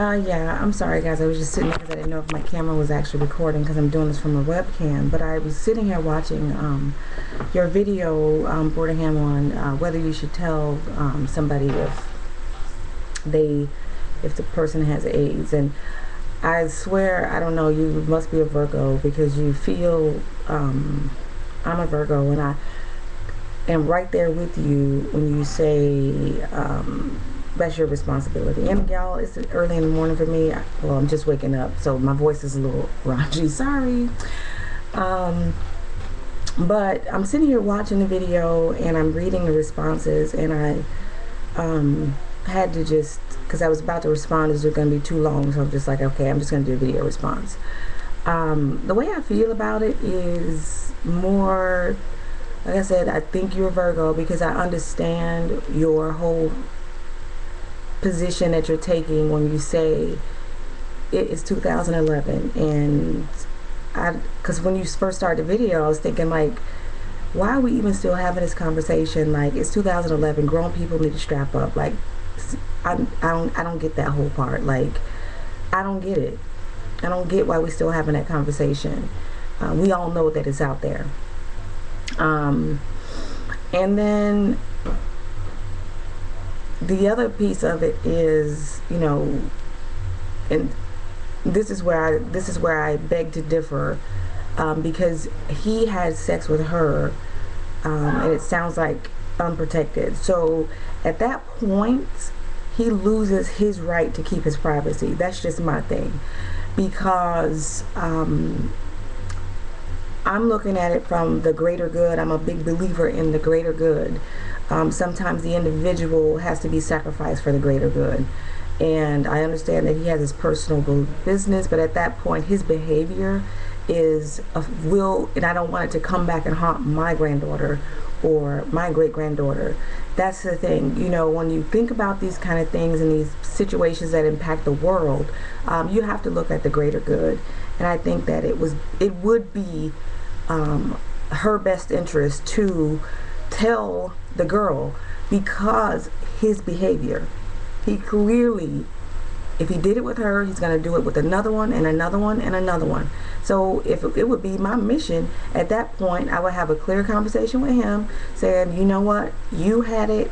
Yeah, I'm sorry guys, I was just sitting there because I didn't know if my camera was actually recording because I'm doing this from a webcam, but I was sitting here watching your video, Borderhammer, on whether you should tell somebody they, if the person has AIDS. And I swear, I don't know, you must be a Virgo because you feel, I'm a Virgo, and I am right there with you when you say, that's your responsibility. And y'all, it's early in the morning for me. Well, I'm just waking up, so my voice is a little raunchy. Sorry. But I'm sitting here watching the video and I'm reading the responses, and I had to just, because I was about to respond, is it going to be too long? So I'm just like, okay, I'm just going to do a video response. The way I feel about it is more, like I said, I think you're a Virgo because I understand your whole position that you're taking when you say it is 2011. And because when you first started the video, I was thinking, like, why are we even still having this conversation? Like, it's 2011, grown people need to strap up. Like, I don't get that whole part. Like, I don't get it. I don't get why we're still having that conversation. We all know that it's out there. And then the other piece of it is, you know, and this is where I beg to differ, because he had sex with her, and it sounds like unprotected. So at that point, he loses his right to keep his privacy. That's just my thing, because I'm looking at it from the greater good. I'm a big believer in the greater good. Sometimes the individual has to be sacrificed for the greater good. And I understand that he has his personal business, but at that point, his behavior is and I don't want it to come back and haunt my granddaughter or my great-granddaughter. That's the thing. You know, when you think about these kind of things and these situations that impact the world, you have to look at the greater good. And I think that it would be her best interest to tell the girl, because his behavior, he clearly, if he did it with her, he's going to do it with another one and another one and another one. So if it would be my mission at that point, I would have a clear conversation with him saying, you know what, you had it,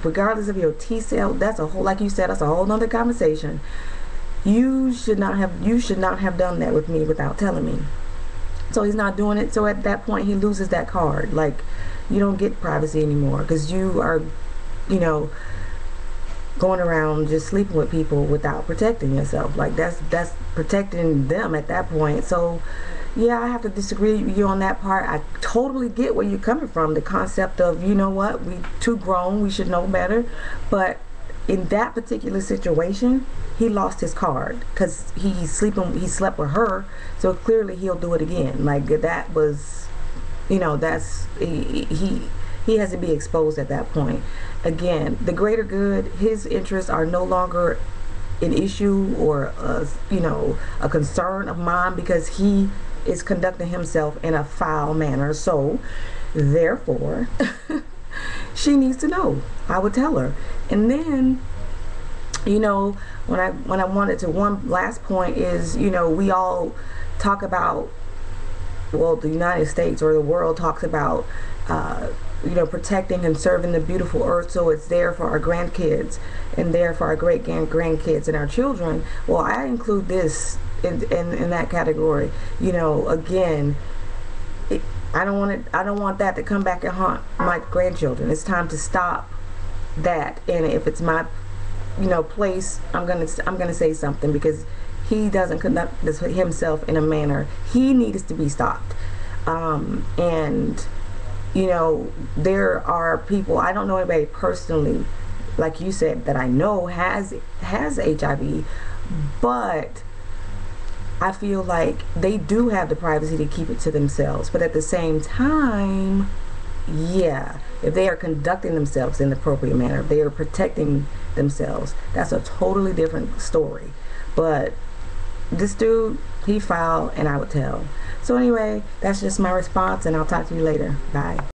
regardless of your T cell. That's a whole, like you said, that's a whole nother conversation. You should not have done that with me without telling me. So he's not doing it. So at that point, he loses that card. Like, you don't get privacy anymore because you are, you know, going around just sleeping with people without protecting yourself. Like, that's protecting them at that point. So yeah, I have to disagree with you on that part. I totally get where you're coming from, the concept of, you know what, we too grown, we should know better. But in that particular situation, he lost his card because he slept with her, so clearly he'll do it again. Like, that was, you know, that's he has to be exposed at that point. Again, the greater good, his interests are no longer an issue or you know, a concern of mine, because he is conducting himself in a foul manner. So therefore she needs to know. I would tell her. And then, you know, when I wanted to, one last point is, you know, we all talk about, well, the United States or the world talks about you know, protecting and serving the beautiful earth so it's there for our grandkids and there for our great-grandkids and our children. Well, I include this in that category. You know, again, I don't want that to come back and haunt my grandchildren. It's time to stop that. And if it's my, you know, place, I'm gonna say something, because he doesn't conduct this himself in a manner. He needs to be stopped. And you know, there are people, I don't know anybody personally, like you said, that I know has HIV, but I feel like they do have the privacy to keep it to themselves. But at the same time, yeah, if they are conducting themselves in the appropriate manner, if they are protecting themselves, that's a totally different story. But this dude, he foul, and I would tell. So anyway, that's just my response, and I'll talk to you later. Bye.